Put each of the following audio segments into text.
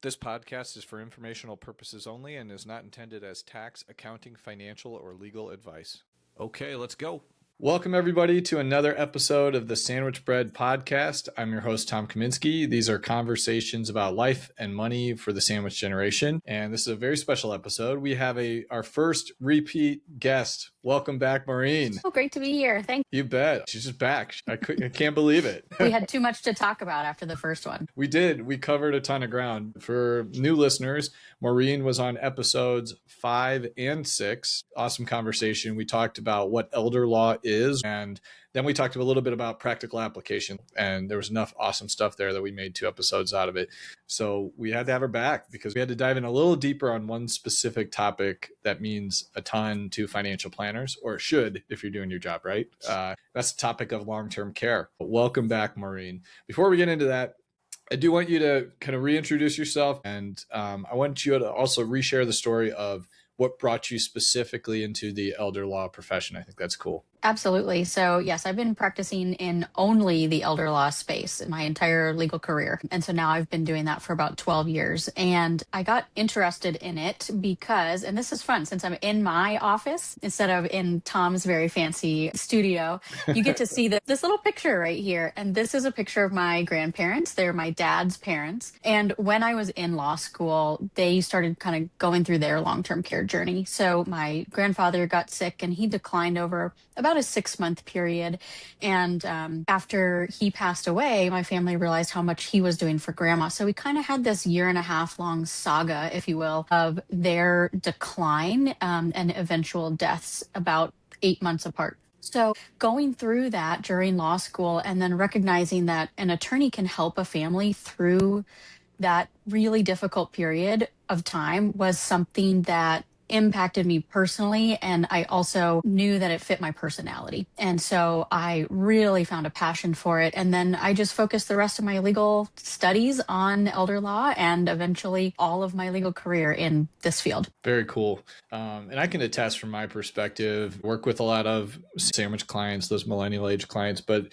This podcast is for informational purposes only and is not intended as tax, accounting, financial, or legal advice. Okay, let's go. Welcome, everybody, to another episode of the Sandwich Bread Podcast. I'm your host, Tom Kaminski. These are conversations about life and money for the sandwich generation. And this is a very special episode. We have our first repeat guest. Welcome back, Maureen. Oh, great to be here. Thank you. You bet. She's just back. I can't believe it. We had too much to talk about after the first one. We did. We covered a ton of ground. For new listeners, Maureen was on episodes 5 and 6. Awesome conversation. We talked about what elder law is, and then we talked a little bit about practical application, and there was enough awesome stuff there that we made 2 episodes out of it. So we had to have her back because we had to dive in a little deeper on one specific topic that means a ton to financial planners, or it should if you're doing your job right. That's the topic of long-term care. Welcome back, Maureen. Before we get into that, I do want you to kind of reintroduce yourself, and I want you to also reshare the story of what brought you specifically into the elder law profession. I think that's cool. Absolutely. So yes, I've been practicing in only the elder law space in my entire legal career. And so now I've been doing that for about 12 years. And I got interested in it because, and this is fun, since I'm in my office instead of in Tom's very fancy studio, you get to see this little picture right here. And this is a picture of my grandparents. They're my dad's parents. And when I was in law school, they started kind of going through their long-term care journey. So my grandfather got sick and he declined over about a 6-month period. And after he passed away, my family realized how much he was doing for grandma. So we kind of had this 1.5 year long saga, if you will, of their decline and eventual deaths about 8 months apart. So going through that during law school and then recognizing that an attorney can help a family through that really difficult period of time was something that impacted me personally, and I also knew that it fit my personality. And so I really found a passion for it. And then I just focused the rest of my legal studies on elder law and eventually all of my legal career in this field. Very cool. And I can attest from my perspective, work with a lot of sandwich clients, those millennial age clients, but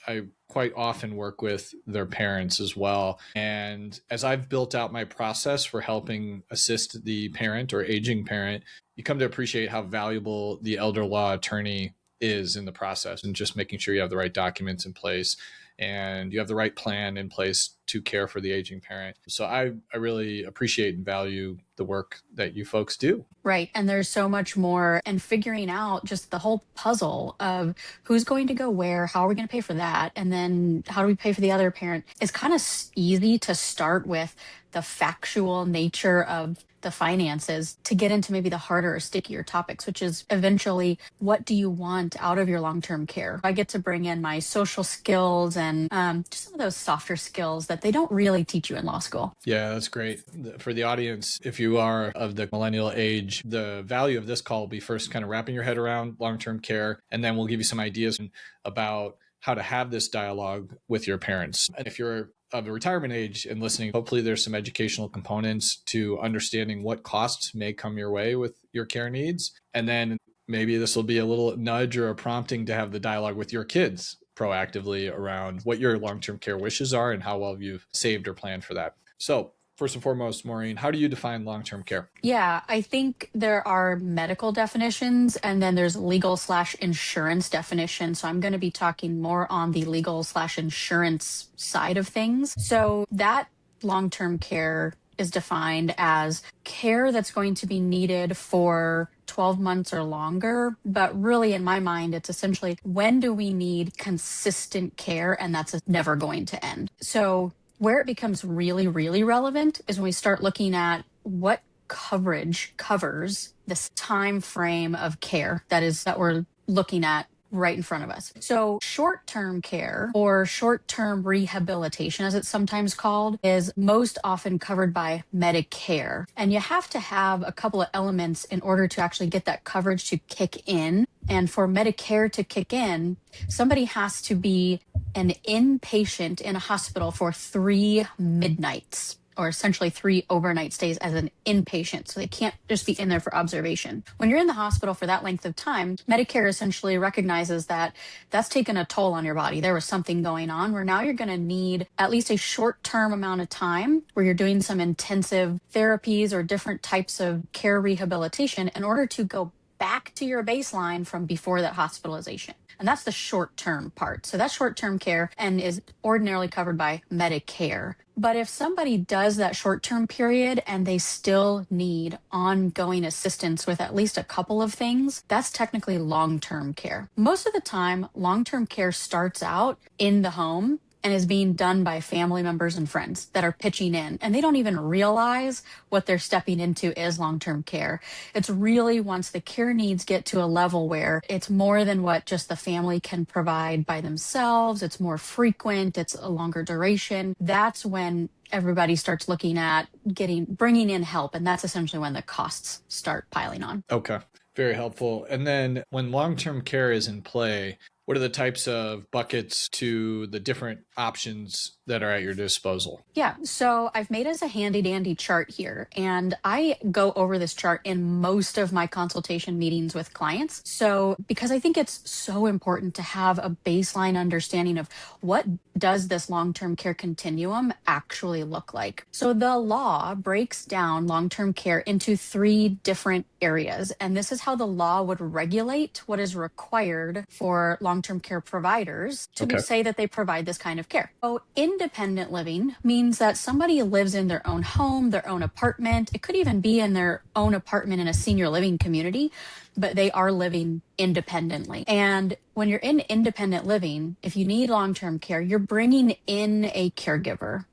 I quite often work with their parents as well. And as I've built out my process for helping assist the parent or aging parent, you come to appreciate how valuable the elder law attorney is in the process, and just making sure you have the right documents in place and you have the right plan in place to care for the aging parent. So I really appreciate and value the work that you folks do. Right. And there's so much more, and figuring out just the whole puzzle of who's going to go where, how are we going to pay for that? And then how do we pay for the other parent? It's kind of easy to start with the factual nature of the finances to get into maybe the harder or stickier topics, which is eventually, what do you want out of your long-term care? I get to bring in my social skills and just some of those softer skills that they don't really teach you in law school. Yeah, that's great. For the audience, if you are of the millennial age, the value of this call will be first kind of wrapping your head around long-term care, and then we'll give you some ideas about how to have this dialogue with your parents. And if you're of a retirement age and listening, hopefully there's some educational components to understanding what costs may come your way with your care needs. And then maybe this will be a little nudge or a prompting to have the dialogue with your kids proactively around what your long-term care wishes are and how well you've saved or planned for that. So first and foremost, Maureen, how do you define long-term care? Yeah, I think there are medical definitions and then there's legal/insurance definitions. So I'm going to be talking more on the legal/insurance side of things. So that long-term care is defined as care that's going to be needed for 12 months or longer. But really, in my mind, it's essentially, when do we need consistent care? And that's never going to end. So where it becomes really, really relevant is when we start looking at what coverage covers this time frame of care that we're looking at right in front of us. So short-term care, or short-term rehabilitation, as it's sometimes called, is most often covered by Medicare. And you have to have a couple of elements in order to actually get that coverage to kick in. And for Medicare to kick in, somebody has to be an inpatient in a hospital for 3 midnights or essentially 3 overnight stays as an inpatient. So they can't just be in there for observation. When you're in the hospital for that length of time, Medicare essentially recognizes that that's taken a toll on your body. There was something going on where now you're going to need at least a short-term amount of time where you're doing some intensive therapies or different types of care rehabilitation in order to go back to your baseline from before that hospitalization. And that's the short-term part. So that's short-term care and is ordinarily covered by Medicare. But if somebody does that short-term period and they still need ongoing assistance with at least a couple of things, that's technically long-term care. Most of the time, long-term care starts out in the home and is being done by family members and friends that are pitching in. And they don't even realize what they're stepping into is long-term care. It's really once the care needs get to a level where it's more than what just the family can provide by themselves, it's more frequent, it's a longer duration, that's when everybody starts looking at bringing in help. And that's essentially when the costs start piling on. Okay. Very helpful. And then when long-term care is in play, what are the types of buckets to the different options that are at your disposal? Yeah, so I've made us a handy dandy chart here, and I go over this chart in most of my consultation meetings with clients. So because I think it's so important to have a baseline understanding of what does this long-term care continuum actually look like. So the law breaks down long-term care into 3 different areas, and this is how the law would regulate what is required for long-term care providers to say that they provide this kind of care. So independent living means that somebody lives in their own home, their own apartment. It could even be in their own apartment in a senior living community, but they are living independently. And when you're in independent living, if you need long-term care, you're bringing in a caregiver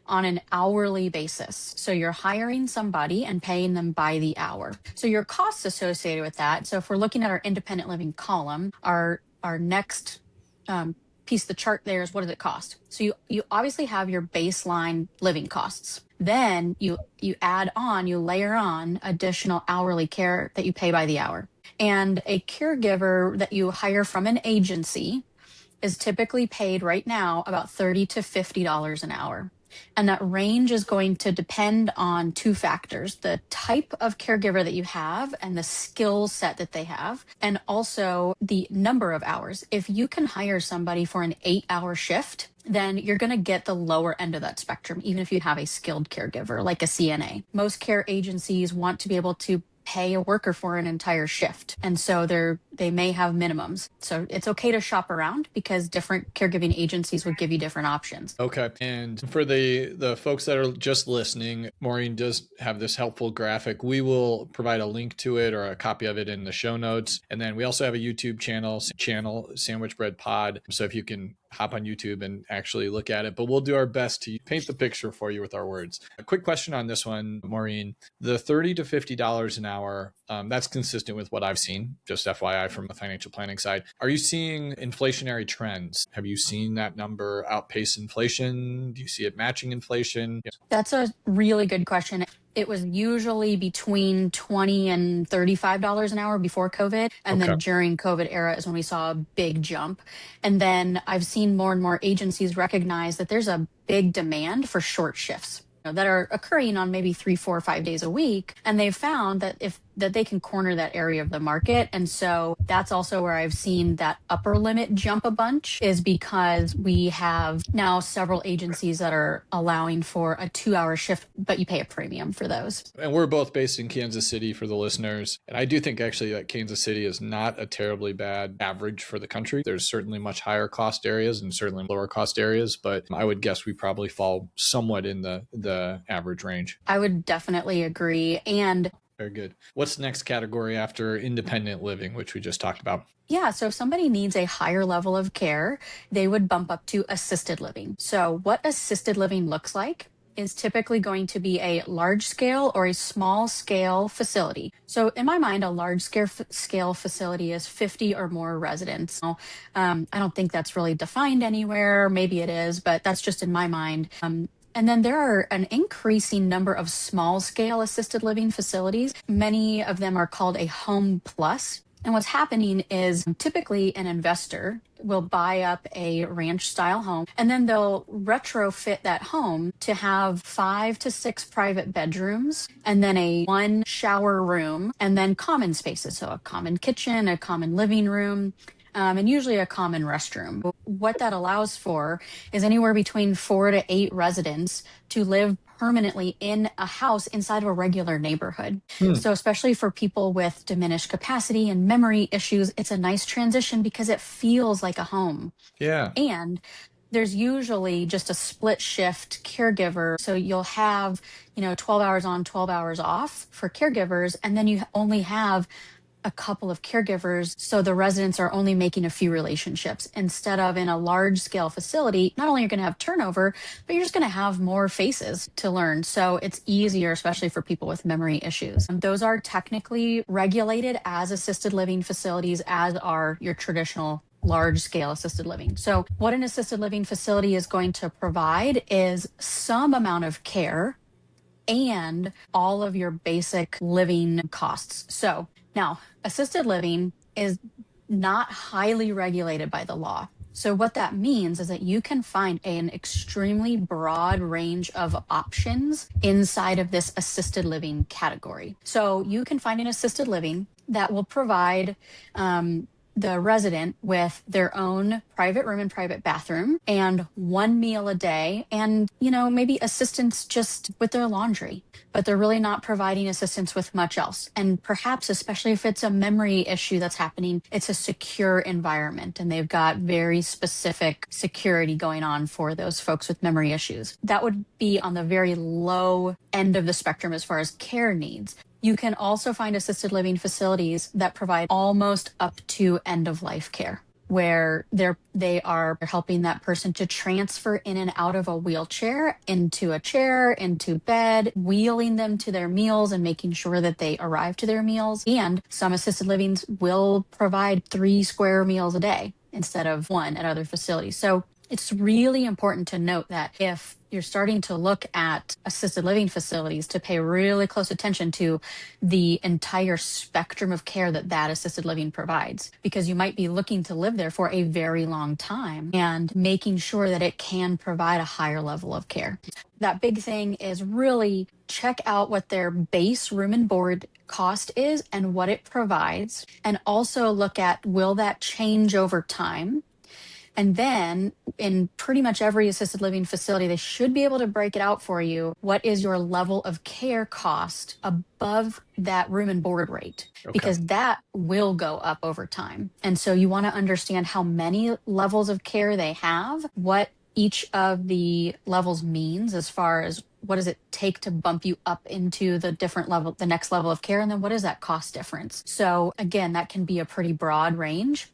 on an hourly basis. So you're hiring somebody and paying them by the hour. So your costs associated with that. So if we're looking at our independent living column, our next piece of the chart there is what does it cost? So you obviously have your baseline living costs. Then you layer on additional hourly care that you pay by the hour. And a caregiver that you hire from an agency is typically paid right now about $30 to $50 an hour. And that range is going to depend on 2 factors, the type of caregiver that you have and the skill set that they have, and also the number of hours. If you can hire somebody for an 8-hour shift, then you're going to get the lower end of that spectrum, even if you have a skilled caregiver like a CNA. Most care agencies want to be able to pay a worker for an entire shift. And so they may have minimums. So it's okay to shop around because different caregiving agencies would give you different options. Okay. And for the folks that are just listening, Maureen does have this helpful graphic. We will provide a link to it or a copy of it in the show notes. And then we also have a YouTube channel, Sandwich Bread Pod. So if you can hop on YouTube and actually look at it, but we'll do our best to paint the picture for you with our words. A quick question on this one, Maureen. The $30 to $50 an hour, that's consistent with what I've seen, just FYI from the financial planning side. Are you seeing inflationary trends? Have you seen that number outpace inflation? Do you see it matching inflation? That's a really good question. It was usually between $20 and $35 an hour before COVID. And then during COVID era is when we saw a big jump. And then I've seen more and more agencies recognize that there's a big demand for short shifts that are occurring on maybe 3, 4, 5 days a week. And they've found that that they can corner that area of the market. And so that's also where I've seen that upper limit jump a bunch, is because we have now several agencies that are allowing for a 2-hour shift, but you pay a premium for those. And we're both based in Kansas City for the listeners. And I do think actually that Kansas City is not a terribly bad average for the country. There's certainly much higher cost areas and certainly lower cost areas, but I would guess we probably fall somewhat in the average range. I would definitely agree. And very good. What's the next category after independent living, which we just talked about? Yeah, so if somebody needs a higher level of care, they would bump up to assisted living. So what assisted living looks like is typically going to be a large scale or a small scale facility. So in my mind, a large scale facility is 50 or more residents. I don't think that's really defined anywhere. Maybe it is, but that's just in my mind. And then there are an increasing number of small scale assisted living facilities. Many of them are called a home plus. And what's happening is typically an investor will buy up a ranch style home and then they'll retrofit that home to have 5 to 6 private bedrooms and then a 1 shower room and then common spaces. So a common kitchen, a common living room, and usually a common restroom. What that allows for is anywhere between 4 to 8 residents to live permanently in a house inside of a regular neighborhood. Hmm. So, especially for people with diminished capacity and memory issues, it's a nice transition because it feels like a home. Yeah. And there's usually just a split shift caregiver. So you'll have, 12 hours on, 12 hours off for caregivers. And then you only have a couple of caregivers. So the residents are only making a few relationships instead of in a large scale facility. Not only are you going to have turnover, but you're just going to have more faces to learn. So it's easier, especially for people with memory issues. Those are technically regulated as assisted living facilities, as are your traditional large scale assisted living. So what an assisted living facility is going to provide is some amount of care and all of your basic living costs. So now, assisted living is not highly regulated by the law. So what that means is that you can find an extremely broad range of options inside of this assisted living category. So you can find an assisted living that will provide the resident with their own private room and private bathroom and 1 meal a day and, maybe assistance just with their laundry, but they're really not providing assistance with much else. And perhaps, especially if it's a memory issue that's happening, it's a secure environment and they've got very specific security going on for those folks with memory issues. That would be on the very low end of the spectrum as far as care needs. You can also find assisted living facilities that provide almost up to end of life care, where they are helping that person to transfer in and out of a wheelchair into a chair, into bed, wheeling them to their meals and making sure that they arrive to their meals. And some assisted livings will provide 3 square meals a day instead of 1 at other facilities. So it's really important to note that if you're starting to look at assisted living facilities, to pay really close attention to the entire spectrum of care that assisted living provides, because you might be looking to live there for a very long time and making sure that it can provide a higher level of care. That big thing is really check out what their base room and board cost is and what it provides, and also look at, will that change over time? And then in pretty much every assisted living facility, they should be able to break it out for you. What is your level of care cost above that room and board rate? Okay. Because that will go up over time. And so you want to understand how many levels of care they have, what each of the levels means as far as what does it take to bump you up into the different level, the next level of care, and then what is that cost difference? So again, that can be a pretty broad range.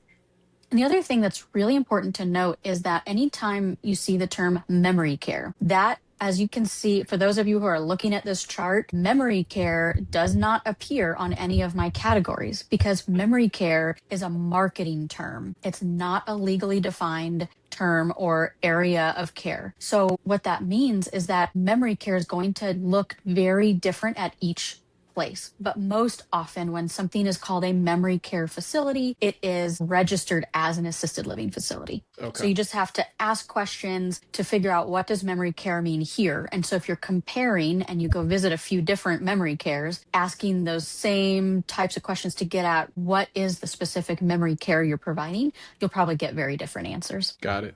And the other thing that's really important to note is that anytime you see the term memory care, that, as you can see, for those of you who are looking at this chart, memory care does not appear on any of my categories because memory care is a marketing term. It's not a legally defined term or area of care. So what that means is that memory care is going to look very different at each place. But most often when something is called a memory care facility, it is registered as an assisted living facility. Okay. So you just have to ask questions to figure out, what does memory care mean here? And so if you're comparing and you go visit a few different memory cares, asking those same types of questions to get at what is the specific memory care you're providing, you'll probably get very different answers. Got it.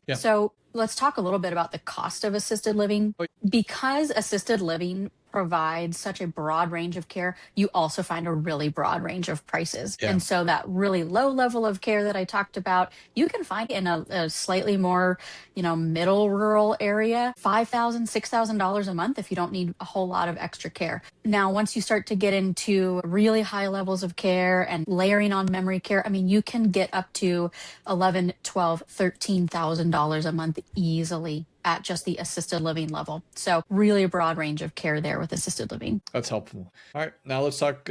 Yeah. So let's talk a little bit about the cost of assisted living. Because assisted living provides such a broad range of care, you also find a really broad range of prices. Yeah. And so that really low level of care that I talked about, you can find in a slightly more, middle rural area, $5,000, $6,000 a month if you don't need a whole lot of extra care. Now, once you start to get into really high levels of care and layering on memory care, you can get up to $11,000, $12,000, $13,000 a month easily at just the assisted living level. So really a broad range of care there with assisted living. That's helpful. All right, now let's talk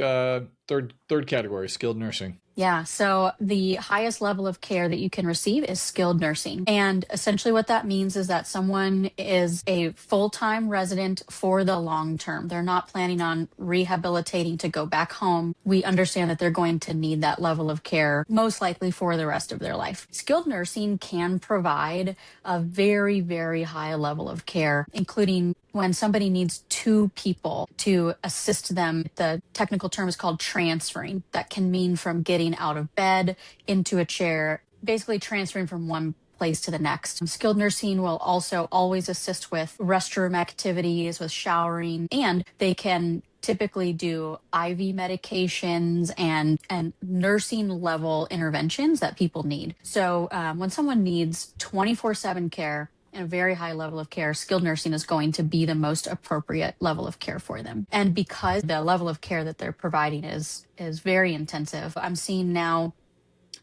Third category, skilled nursing. Yeah. So the highest level of care that you can receive is skilled nursing. And essentially what that means is that someone is a full-time resident for the long term. They're not planning on rehabilitating to go back home. We understand that they're going to need that level of care most likely for the rest of their life. Skilled nursing can provide a very, very high level of care, including when somebody needs two people to assist them. The technical term is called transferring. That can mean from getting out of bed into a chair, basically transferring from one place to the next. Skilled nursing will also always assist with restroom activities, with showering, and they can typically do IV medications and nursing level interventions that people need. So when someone needs 24/7 care and a very high level of care, skilled nursing is going to be the most appropriate level of care for them. And because the level of care that they're providing is very intensive, I'm seeing now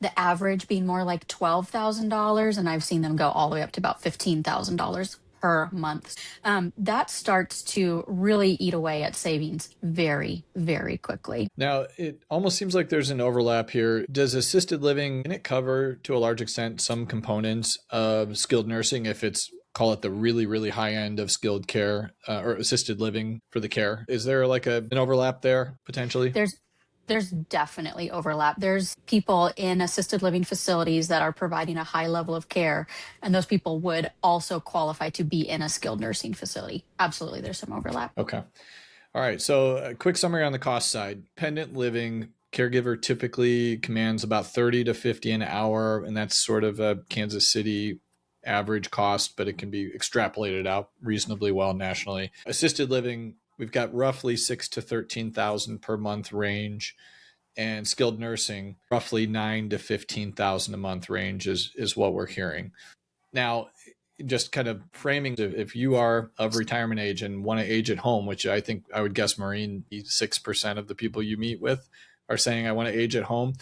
the average being more like $12,000, and I've seen them go all the way up to about $15,000 per month. That starts to really eat away at savings very, very quickly. Now, it almost seems like there's an overlap here. Does assisted living, can it cover to a large extent some components of skilled nursing if it's, call it the really, really high end of skilled care or assisted living for the care? Is there like an overlap there potentially? There's definitely overlap. There's people in assisted living facilities that are providing a high level of care, and those people would also qualify to be in a skilled nursing facility. Absolutely, there's some overlap. Okay. All right. So a quick summary on the cost side. Dependent living caregiver typically commands about 30 to 50 an hour, and that's sort of a Kansas City average cost, but it can be extrapolated out reasonably well nationally. Assisted living, we've got roughly 6 to 13,000 per month range, and skilled nursing roughly 9 to 15,000 a month range is what we're hearing. Now, just kind of framing, if you are of retirement age and want to age at home, which I think I would guess, Maureen, 6% of the people you meet with are saying, I want to age at home.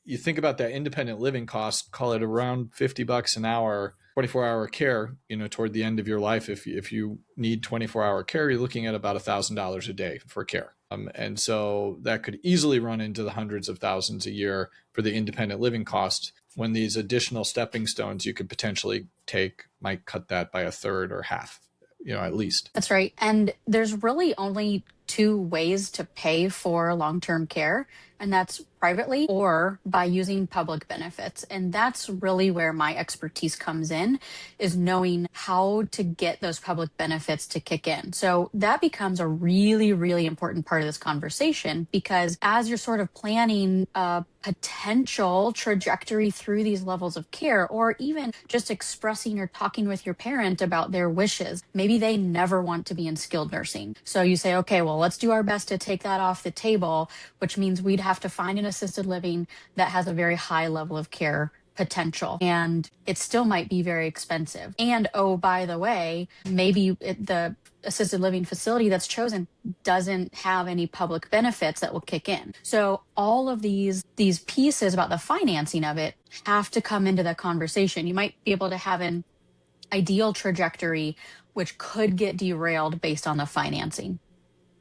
You think about that independent living cost, call it around $50 an hour, 24-hour care, toward the end of your life. If you need 24-hour care, you're looking at about $1,000 a day for care. And so that could easily run into the hundreds of thousands a year for the independent living cost, when these additional stepping stones you could potentially take might cut that by a third or half, at least. That's right. And there's really only two ways to pay for long-term care, and that's privately or by using public benefits. And that's really where my expertise comes in, is knowing how to get those public benefits to kick in. So that becomes a really, really important part of this conversation, because as you're sort of planning a potential trajectory through these levels of care, or even just expressing or talking with your parent about their wishes, maybe they never want to be in skilled nursing. So you say, okay, well, let's do our best to take that off the table, which means we'd have to find an assisted living that has a very high level of care potential, and it still might be very expensive. And oh, by the way, maybe the assisted living facility that's chosen doesn't have any public benefits that will kick in. So all of these pieces about the financing of it have to come into the conversation. You might be able to have an ideal trajectory, which could get derailed based on the financing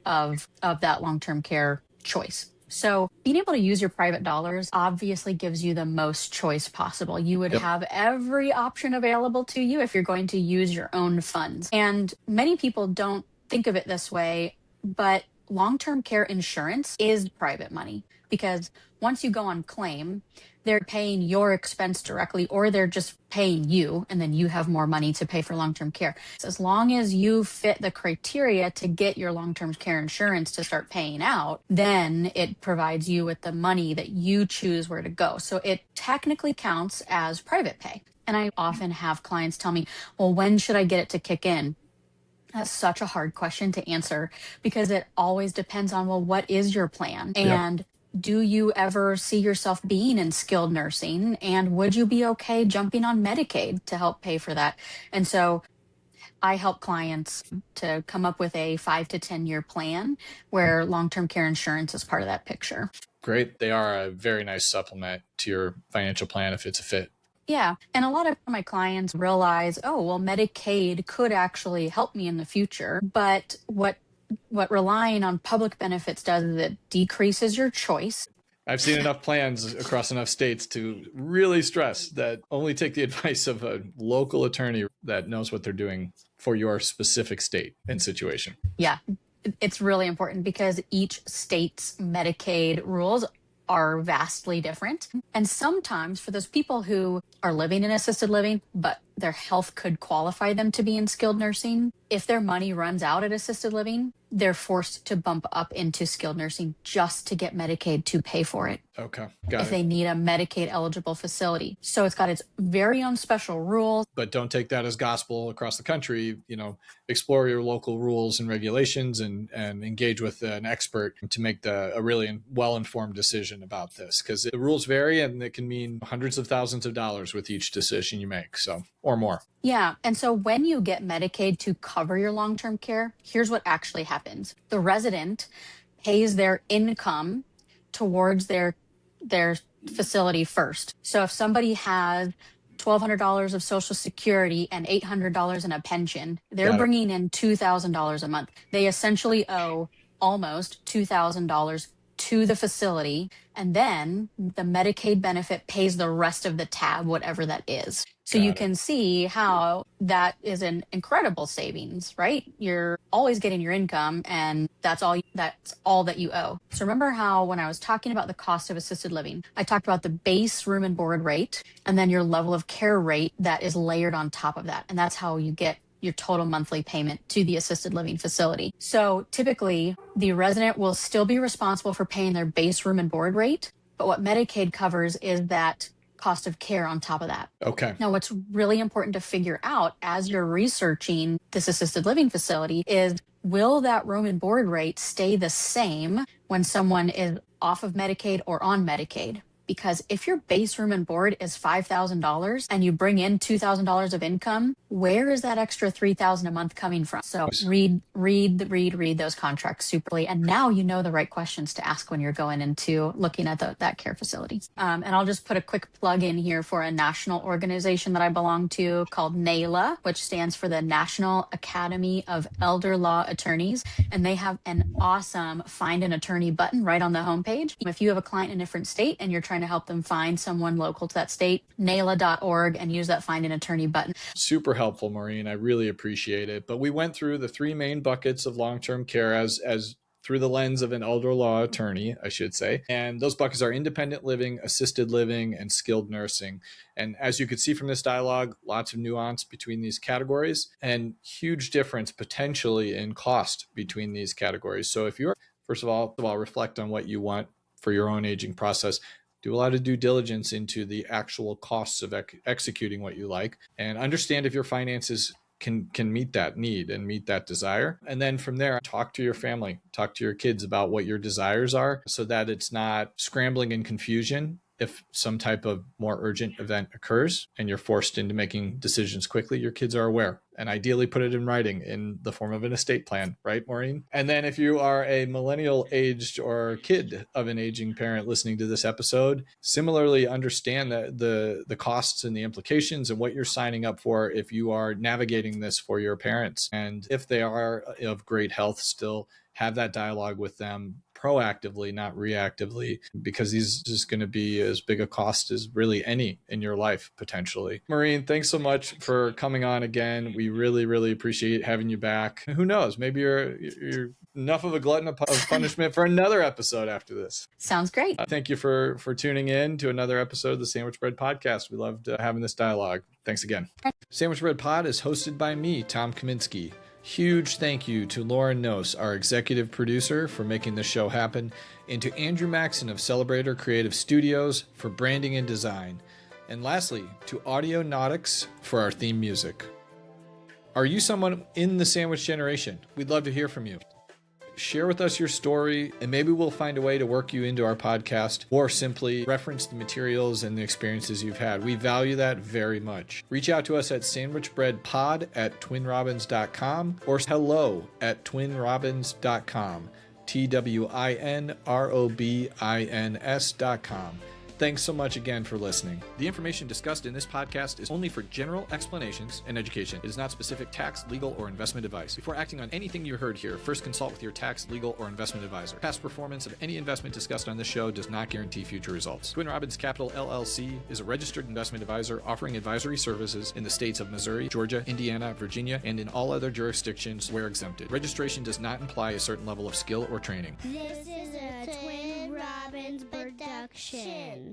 of that long-term care choice. So being able to use your private dollars obviously gives you the most choice possible. You would have every option available to you if you're going to use your own funds. And many people don't think of it this way, but long-term care insurance is private money, because once you go on claim, they're paying your expense directly, or they're just paying you, and then you have more money to pay for long-term care. So as long as you fit the criteria to get your long-term care insurance to start paying out, then it provides you with the money that you choose where to go. So it technically counts as private pay. And I often have clients tell me, well, when should I get it to kick in? That's such a hard question to answer, because it always depends on, well, what is your plan? And do you ever see yourself being in skilled nursing? And would you be okay jumping on Medicaid to help pay for that? And so I help clients to come up with a 5 to 10 year plan where long-term care insurance is part of that picture. Great. They are a very nice supplement to your financial plan if it's a fit. Yeah. And a lot of my clients realize, oh, well, Medicaid could actually help me in the future. But what what relying on public benefits does is it decreases your choice. I've seen enough plans across enough states to really stress that only take the advice of a local attorney that knows what they're doing for your specific state and situation. Yeah, it's really important because each state's Medicaid rules are vastly different. And sometimes for those people who are living in assisted living, but their health could qualify them to be in skilled nursing, if their money runs out at assisted living, they're forced to bump up into skilled nursing just to get Medicaid to pay for it. Okay, got if it. they need a Medicaid eligible facility. So it's got its very own special rules. But don't take that as gospel across the country. Explore your local rules and regulations and engage with an expert to make a really well-informed decision about this, because the rules vary and it can mean hundreds of thousands of dollars with each decision you make, or more. Yeah. And so when you get Medicaid to cover your long-term care, here's what actually happens. The resident pays their income towards their facility first. So if somebody has $1,200 of Social Security and $800 in a pension, they're bringing in $2,000 a month. They essentially owe almost $2,000 to the facility, and then the Medicaid benefit pays the rest of the tab, whatever that is. So you can see how that is an incredible savings, right? You're always getting your income, and that's all that you owe. So remember how when I was talking about the cost of assisted living, I talked about the base room and board rate and then your level of care rate that is layered on top of that. And that's how you get your total monthly payment to the assisted living facility. So typically the resident will still be responsible for paying their base room and board rate, but what Medicaid covers is that cost of care on top of that. Okay. Now, what's really important to figure out as you're researching this assisted living facility is, will that room and board rate stay the same when someone is off of Medicaid or on Medicaid? Because if your base room and board is $5,000 and you bring in $2,000 of income, where is that extra $3,000 a month coming from? So read those contracts superly. And now you know the right questions to ask when you're going into looking at that care facility. And I'll just put a quick plug in here for a national organization that I belong to called NALA, which stands for the National Academy of Elder Law Attorneys. And they have an awesome Find an Attorney button right on the homepage. If you have a client in a different state and you're trying to help them find someone local to that state, NALA.org, and use that Find an Attorney button. Super helpful, Maureen. I really appreciate it. But we went through the three main buckets of long-term care as through the lens of an elder law attorney, I should say. And those buckets are independent living, assisted living, and skilled nursing. And as you could see from this dialogue, lots of nuance between these categories and huge difference potentially in cost between these categories. So if you're, first of all, reflect on what you want for your own aging process. Do a lot of due diligence into the actual costs of executing what you like, and understand if your finances can meet that need and meet that desire. And then from there, talk to your family, talk to your kids about what your desires are so that it's not scrambling and confusion. If some type of more urgent event occurs and you're forced into making decisions quickly, your kids are aware, and ideally put it in writing in the form of an estate plan, right, Maureen? And then if you are a millennial aged or kid of an aging parent listening to this episode, similarly understand that the costs and the implications and what you're signing up for if you are navigating this for your parents. And if they are of great health still, have that dialogue with them proactively, not reactively, because these is going to be as big a cost as really any in your life, potentially. Maureen, thanks so much for coming on again. We really, really appreciate having you back. Who knows? Maybe you're enough of a glutton of punishment for another episode after this. Sounds great. Thank you for tuning in to another episode of the Sandwich Bread Podcast. We loved having this dialogue. Thanks again. Sandwich Bread Pod is hosted by me, Tom Kaminski. Huge thank you to Lauren Nose, our executive producer, for making this show happen, and to Andrew Maxon of Celebrator Creative Studios for branding and design. And lastly, to Audionautics for our theme music. Are you someone in the sandwich generation? We'd love to hear from you. Share with us your story, and maybe we'll find a way to work you into our podcast or simply reference the materials and the experiences you've had. We value that very much. Reach out to us at sandwichbreadpod@twinrobins.com or hello@twinrobins.com, TWINROBINS.com. Thanks so much again for listening. The information discussed in this podcast is only for general explanations and education. It is not specific tax, legal, or investment advice. Before acting on anything you heard here, first consult with your tax, legal, or investment advisor. Past performance of any investment discussed on this show does not guarantee future results. Twin Robbins Capital LLC is a registered investment advisor offering advisory services in the states of Missouri, Georgia, Indiana, Virginia, and in all other jurisdictions where exempted. Registration does not imply a certain level of skill or training. This is a Twin Robbins production.